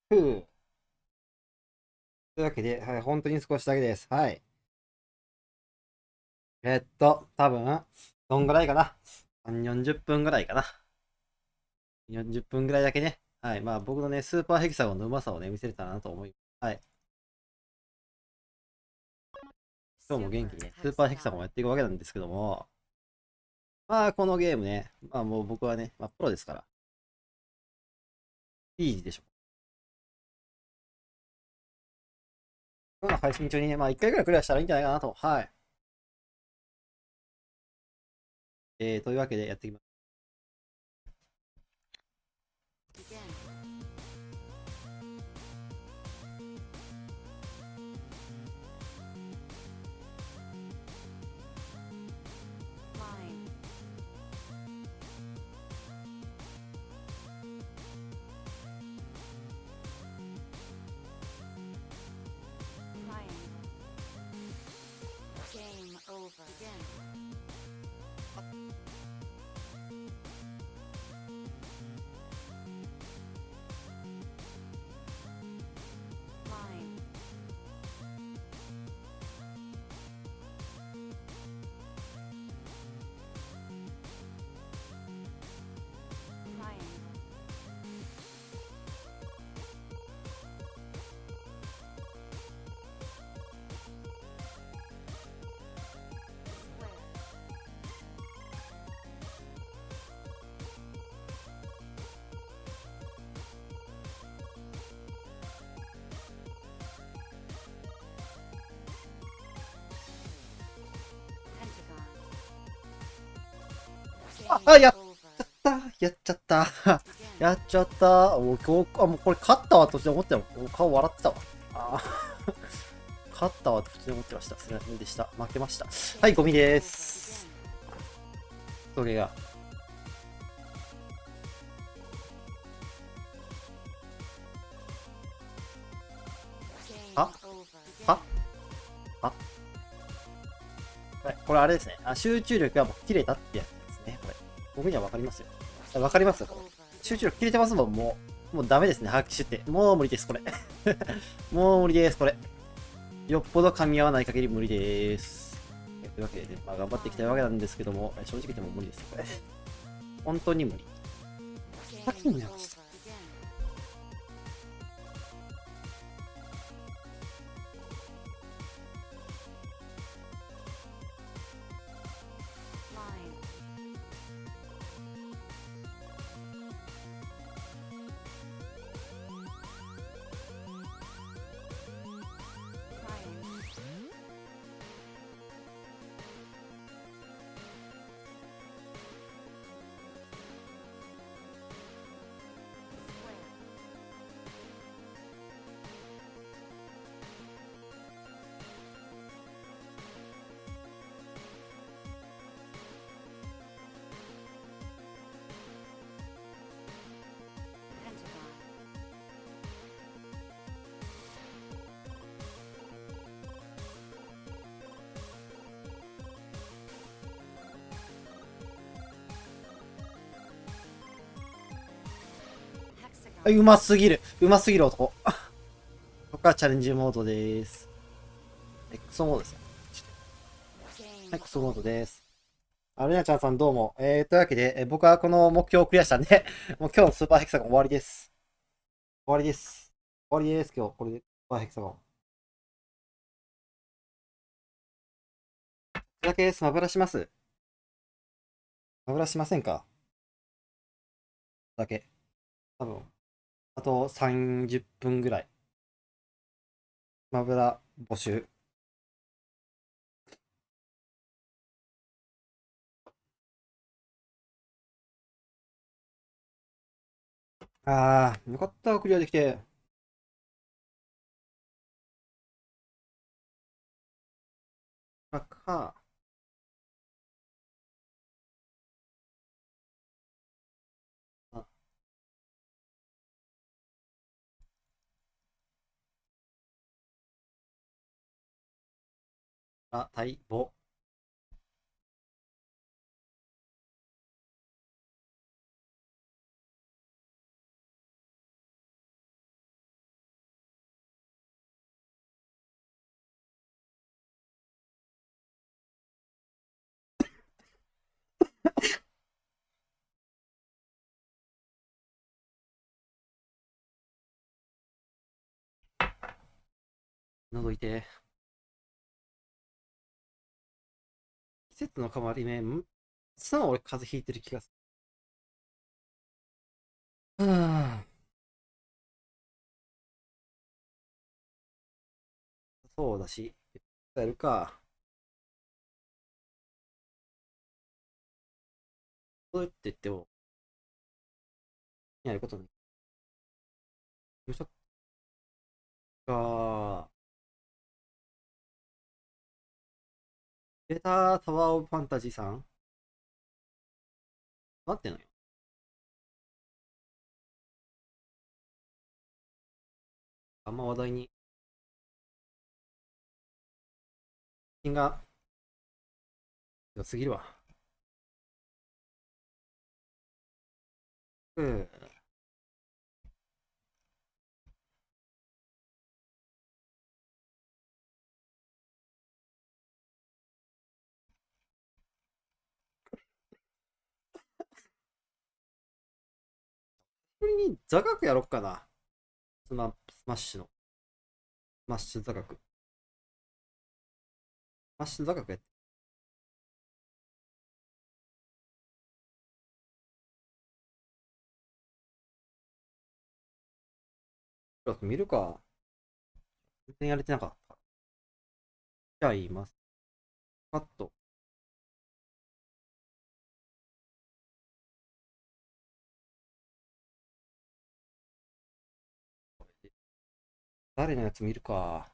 ふう。というわけで、はい、本当に少しだけです。はい。多分、どんぐらいかな。40分ぐらいかな。40分ぐらいだけね。はい。まあ僕のね、スーパーヘキサゴンのうまさをね、見せれたらなと思います。はい。今日も元気にね、スーパーヘキサゴンをやっていくわけなんですけども、まあこのゲームね、まあもう僕はね、まあプロですから、いいでしょ。今日の配信中にね、まあ1回ぐらいクリアしたらいいんじゃないかなと。はい。というわけでやっていきます。やっちゃった。やっちゃった。やっちゃった。もう今日、もうこれ勝ったわと思ってたもん。顔笑ってたわ。あ勝ったわって普通に思ってました。すみませんでした。負けました。はい、ゴミです。それが。はははこれあれですね。集中力がもう切れたってやつですね。これ。僕にはわかりますよ。わかりますよ、これ。集中力切れてますもん、もう。もうダメですね、発揮して。もう無理です、これ。もう無理です、これ。よっぽど噛み合わない限り無理です。というわけでね、まあ、頑張っていきたいわけなんですけども、正直言っても無理です、これ。本当に無理。先になました。うますぎる。うますぎる男。ここからチャレンジモードです。クソモードですね。はい、クソモードです。ルナちゃんさんどうも。というわけで、僕はこの目標をクリアしたんでもう今日のスーパーヘキサゴン終わりです。終わりです。終わりです、今日。これで、スーパーヘキサゴン。だけスマブラします。マブラしませんかだけ。多分。あと30分ぐらい。マブラ募集。よかった、クリアできて。か。待望。覗いて。季節の変わり目、いつも俺風邪ひいてる気がする。うん。そうだし、やるか。そうやって言っても、やることない。よいしょっか。ベタータワーオブファンタジーさん待ってんのよ。あんま話題に。品が良すぎるわ。うん。これに座学やろっかな。スマッシュの。スマッシュ座学。スマッシュ座学やって。ちょっと見るか。全然やれてなかった。じゃあ言います。カット。誰のやつ見るか。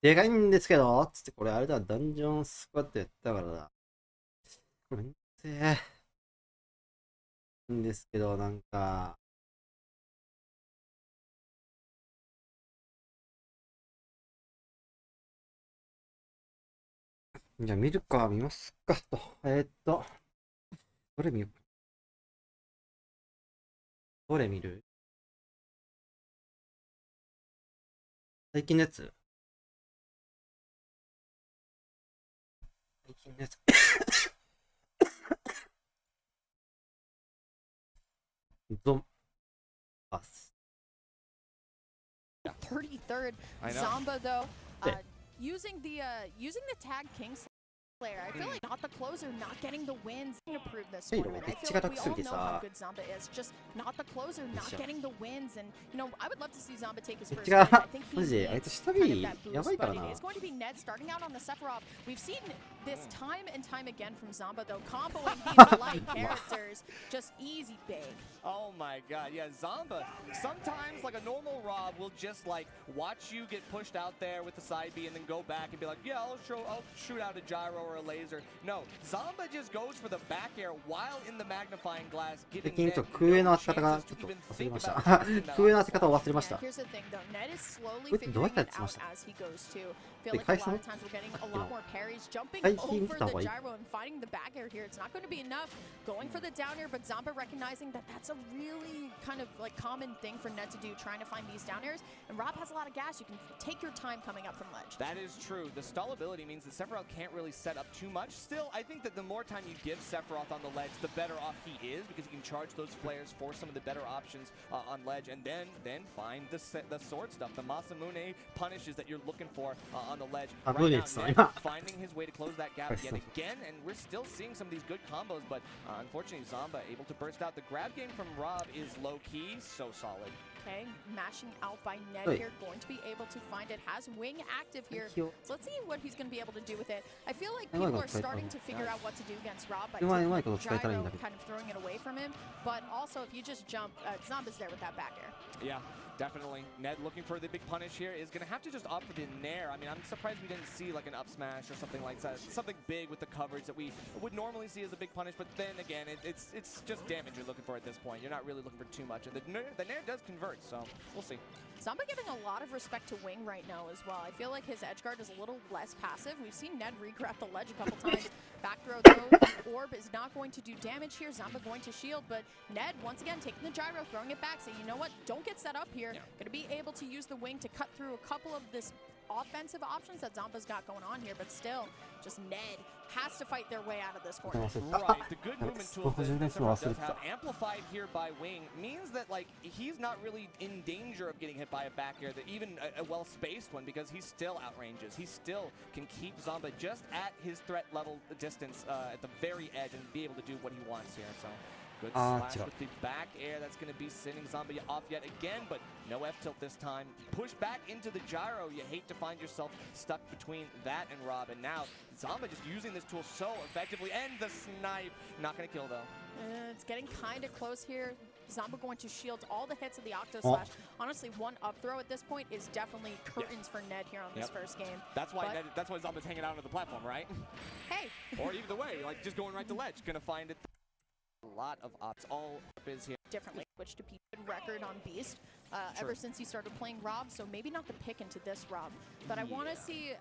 でかいんですけど、つってこれあれだ、ダンジョンスクワットやったからだ。これめんせえ。んですけど、なんか、じゃあ見るか、見ますかと。どれ見よう。どれ見る最近のやつ最近のやつ。ゾンパス。33rd Zomba though, using the tag king player. I feel like not the closer, not getting the wins to prove this tournament. I feel like we all know how good Zomba is, just not the closer, not getting the wins. And you know, I would love to see Zomba take his first win. I think he needs kind of that boost, but it's going to be Ned starting out on the Sephiroth. We've seen this time and time again from Zomba though, comboing these light characters, just easy big. Oh my god, yeah, Zomba, sometimes like a normal Rob will just like watch you get pushed out there with the side B and then go back and be like, yeah, I'll shoot out a gyro or a laser. No, Zomba just goes for the back air while in the magnifying glass, giving Ned no chance to even think about空への当て方を忘れました。 Here's the thing though, Ned is slowly figuring it out as he goes too. Feel like a lot of times we're getting a lot more parries, jumping over the gyro and finding the back air here. It's not going to be enough, going for the down air, but Zomba recognizing that that's a really kind of like common thing for Ned to do, trying to find these down airs. And Rob has a lot of gas. You can take your time coming up from ledge. That is true. The stallability means that Sephiroth can't really set up too much. Still, I think that the more time you give Sephiroth on the ledge, the better off he is, because he can charge those flares for some of the better options on ledge, and then find the sword stuff, the Masamune punishes that you're looking for on the ledge. Right now, Ned finding his way to close that gap yet again, and we're still seeing some of these good combos, but unfortunately Zomba able to burst out. The grab game from Rob is low-key, so solid. Okay, mashing out by Ned here, going to be able to find it. Has Wing active here, so let's see what he's going to be able to do with it. I feel like people are starting to figure out what to do against Rob by taking gyro, kind of throwing it away from him, but also if you just jump, Zomba's there with that back air. Yeah. Definitely. Ned looking for the big punish here is going to have to just opt for the Nair. I mean, I'm surprised we didn't see like an up smash or something like that. Something big with the coverage that we would normally see as a big punish, but then again, it's just damage you're looking for at this point. You're not really looking for too much. And the Nair does convert, so we'll see. Zomba giving a lot of respect to Wing right now as well. I feel like his edge guard is a little less passive. We've seen Ned regrab the ledge a couple times Back throw though, the orb is not going to do damage here. Zamba going to shield, but Ned once again taking the gyro, throwing it back, saying, you know what, don't get set up here. Gonna be able to use the wing to cut through a couple of this offensive options that Zamba's got going on here, but still, just Ned has to fight their way out of this corner. Right, the good movement tools that Sephiroth does have amplified here by Wing means that like he's not really in danger of getting hit by a back air, that even a well-spaced one, because he still outranges. He still can keep Zamba just at his threat level distance at the very edge and be able to do what he wants here. So good slash with the back air. That's going to be sending Zamba off yet again, but no F-tilt this time. Push back into the gyro. You hate to find yourself stuck between that and Rob, and now Zamba just using this tool so effectively, and the snipe. Not going to kill, though. It's getting kind of close here. Zamba going to shield all the hits of the Octo Slash. Honestly, one up throw at this point is definitely curtains for Ned here on this first game. That's why that's why Zamba's hanging out on the platform, right? Hey. Or either way, like just going right to ledge. Gonna find it. A lot of ops. All up is here. Differently, which to be good record on Beast. Ever since he started playing Rob, so maybe not the pick into this Rob, but I want to see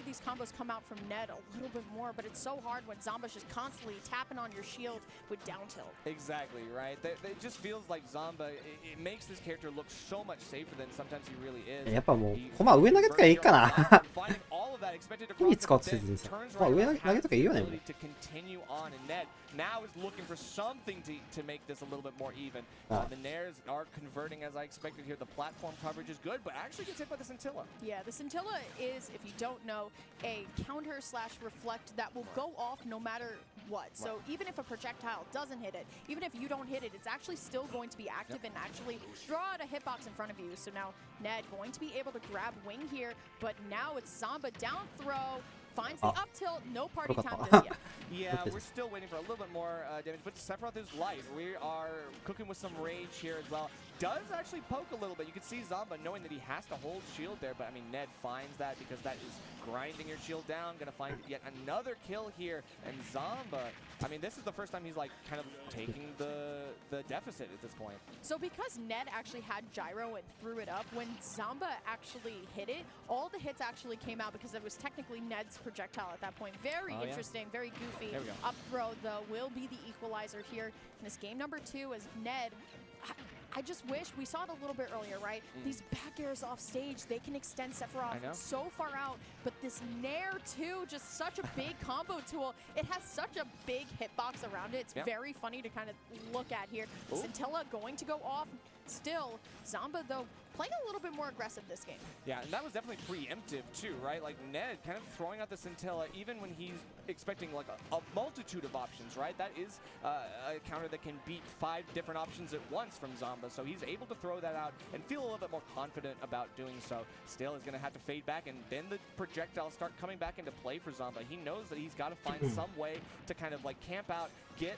these combos come out from Ned a little bit more. But it's so hard when Zamba's just constantly tapping on your shield with down tilt. Exactly right. It just feels like Zamba. It makes this character look so much safer than sometimes he really is. やっぱもうコマ上投げとかいいかな。 Finding all of that expected to 意味使おうとせずにさ、コマ上投げとかいいよね。 to continue on, and Ned now is looking for something to make this a little bit more even. The Nairs are converting as I expected here. The platform coverage is good, but actually gets hit by the Scintilla. Yeah, the Scintilla is, if you don't know, a counter/reflect that will go off no matter what. So even if a projectile doesn't hit it, even if you don't hit it, it's actually still going to be active and actually draw out a hitbox in front of you. So now Ned going to be able to grab Wing here, but now it's Zamba down throw. Finds the up tilt, no party time just yet. Yeah, we're still waiting for a little bit more damage, but Sephiroth is light. We are cooking with some rage here as well. Does actually poke a little bit. You can see Zamba knowing that he has to hold shield there, but I mean, Ned finds that because that is grinding your shield down. Gonna find yet another kill here, and Zamba, I mean, this is the first time he's like kind of taking the deficit at this point. So because Ned actually had gyro and threw it up, when Zamba actually hit it, all the hits actually came out because it was technically Ned's projectile at that point. Very interesting, very goofy. There we go. Up throw, though, will be the equalizer here in this game number 2 as Ned... I just wish we saw it a little bit earlier, right? These back airs off stage, they can extend Sephiroth so far out, but this Nair too, just such a big combo tool. It has such a big hitbox around it. It's very funny to kind of look at here. Scintilla going to go off. Still, Zamba, though, playing a little bit more aggressive this game. Yeah, and that was definitely preemptive too, right? Like Ned kind of throwing out the Scintilla even when he's expecting like a multitude of options, right? That is a counter that can beat 5 different options at once from Zamba, so he's able to throw that out and feel a little bit more confident about doing so. Still is going to have to fade back, and then the projectiles start coming back into play for Zamba. He knows that he's got to find some way to kind of like camp out, get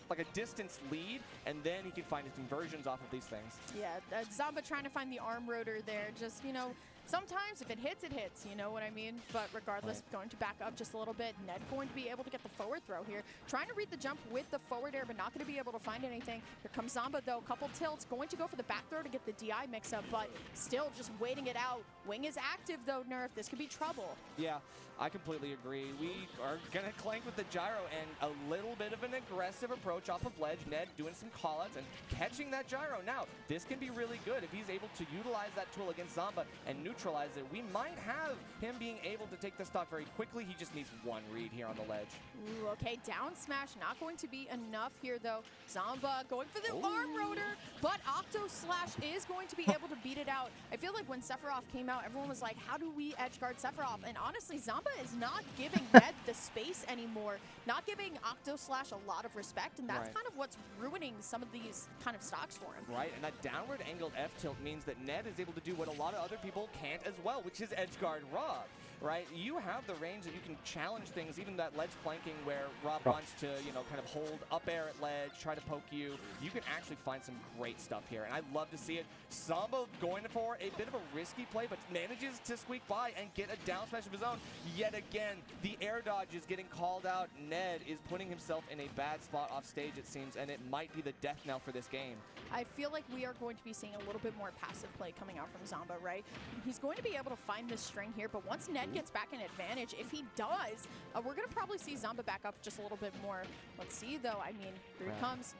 like a distance lead, and then he can find his conversions off of these things. Yeah, Zamba trying to find the arm rotor there, just, you know, sometimes if it hits, you know what I mean? But regardless, going to back up just a little bit. Ned going to be able to get the forward throw here. Trying to read the jump with the forward air, but not going to be able to find anything. Here comes Zamba, though. Couple tilts. Going to go for the back throw to get the DI mix-up, but still just waiting it out. Wing is active, though, Nerf. This could be trouble. Yeah, I completely agree. We are going to clank with the gyro and a little bit of an aggressive approach off of ledge. Ned doing some callouts and catching that gyro. Now, this can be really good if he's able to utilize that tool against Zamba and neutralize it. We might have him being able to take the stock very quickly. He just needs one read here on the ledge. Ooh, okay, down smash not going to be enough here, though. Zamba going for the arm rotor, but Octo Slash is going to be able to beat it out. I feel like when Sephiroth came out, everyone was like, how do we edge guard Sephiroth? And honestly, Zamba is not giving Ned the space anymore, not giving Octo Slash a lot of respect, and that's kind of what's ruining some of these kind of stocks for him. Right, and that downward angled F-tilt means that Ned is able to do what a lot of other people can't as well, which is edge guard Rob. Right, you have the range that you can challenge things, even that ledge flanking where Rob wants to, you know, kind of hold up air at ledge, try to poke you. You can actually find some great stuff here, and I'd love to see it. Zamba going for a bit of a risky play, but manages to squeak by and get a down smash of his own. Yet again, the air dodge is getting called out. Ned is putting himself in a bad spot off stage, it seems, and it might be the death knell for this game. I feel like we are going to be seeing a little bit more passive play coming out from Zamba, right? He's going to be able to find this string here, but once Ned Ned gets back an advantage. If he does, we're going to probably see Zamba back up just a little bit more. Let's see, though. I mean, here he comes.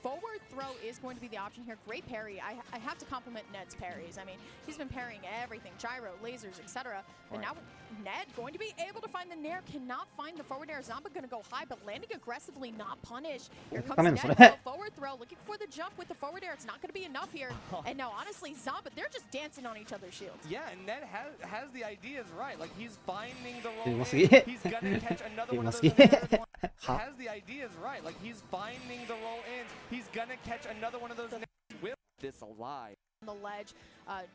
Forward throw is going to be the option here. Great parry. I have to compliment Ned's parries. I mean, he's been parrying everything, gyro, lasers, etc. And now Ned going to be able to find the nair, cannot find the forward air. Zamba going to go high, but landing aggressively, not punish. Here comes Ned, with a forward throw, looking for the jump with the forward air. It's not going to be enough here. And now, honestly, Zamba, they're just dancing on each other's shields. Yeah, and Ned has the ideas right. Like, he's finding the roll in. うますぎ。 He's going to catch another う one ま of す those ぎ。 nair ones. は Has the ideas right. Like, he's finding the roll ins. He's going to catch another one of those nairs. Will this alive? On the ledge,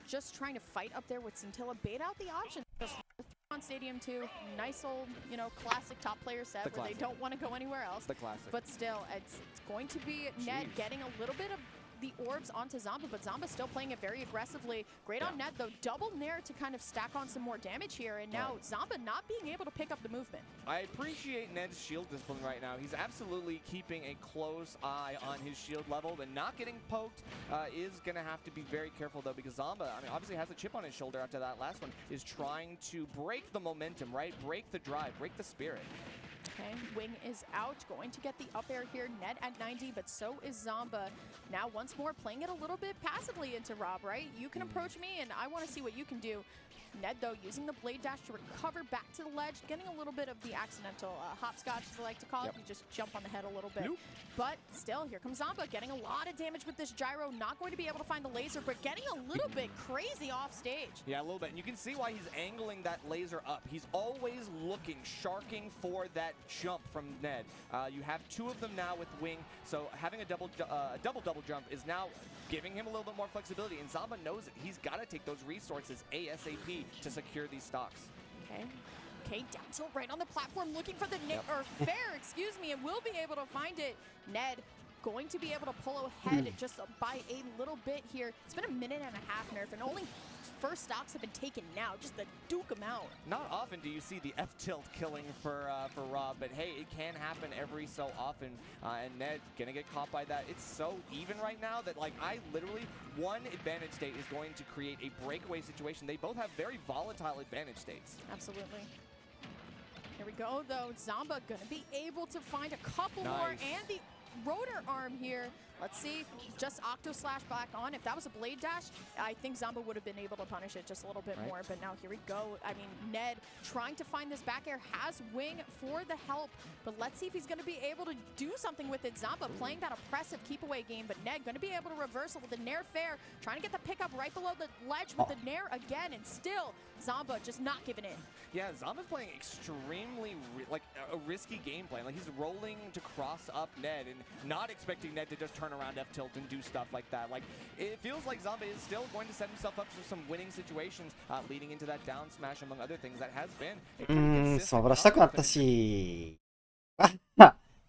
just trying to fight up there with Scintilla, bait out the option. Just on Stadium 2, nice old, you know, classic top player set where they don't want to go anywhere else. The classic. But still, it's going to be Ned getting a little bit of the orbs onto Zamba, but Zamba's still playing it very aggressively. Great on Ned, though. Double nair to kind of stack on some more damage here, and now Zamba not being able to pick up the movement. I appreciate Ned's shield discipline right now. He's absolutely keeping a close eye on his shield level, but not getting poked is going to have to be very careful, though, because Zamba, I mean, obviously has a chip on his shoulder after that last one, is trying to break the momentum, right? Break the drive, break the spirit. Okay, Wing is out, going to get the up air here. Ned at 90, but so is Zamba. Now, once more, playing it a little bit passively into Rob, right? You can approach me, and I want to see what you can do. Ned, though, using the blade dash to recover back to the ledge, getting a little bit of the accidental hopscotch, as I like to call it. You just jump on the head a little bit. But still, here comes Zamba, getting a lot of damage with this gyro. Not going to be able to find the laser, but getting a little bit crazy off stage. Yeah, a little bit. And you can see why he's angling that laser up. He's always looking, sharking for that jump from Ned. You have two of them now with Wing, so having a double jump is now giving him a little bit more flexibility. And Zamba knows it. He's got to take those resources ASAP to secure these stocks. Okay, down tilt right on the platform, looking for the or fair, excuse me, and will be able to find it. Ned going to be able to pull ahead just by a little bit here. It's been a minute and a half nerf, and only first stocks have been taken now, just to duke them out. Not often do you see the F-tilt killing for Rob, but hey, it can happen every so often, and Ned gonna get caught by that. It's so even right now that, like, I literally, one advantage state is going to create a breakaway situation. They both have very volatile advantage states. Absolutely. Here we go, though. Zamba gonna be able to find a couple more, and the rotor arm here. Let's see, just Octo Slash back on. If that was a blade dash, I think Zamba would have been able to punish it just a little bit more. But now here we go. I mean, Ned trying to find this back air, has Wing for the help. But let's see if he's going to be able to do something with it. Zamba playing that oppressive keep away game, but Ned going to be able to reverse it with the nair fair, trying to get the pickup right below the ledge with the nair again, and still Zamba just not giving in. Yeah, Zamba's playing extremely a risky game plan. Like, he's rolling to cross up Ned and not expecting Ned to just turn around F-tilt and do stuff like that. Like, it feels like Zamba is still going to set himself up for some winning situations, leading into that down smash, among other things. That has been a pretty consistent スマブラしたくなったし、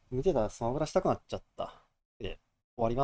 見てたらスマブラしたくなっちゃった。で、終わります。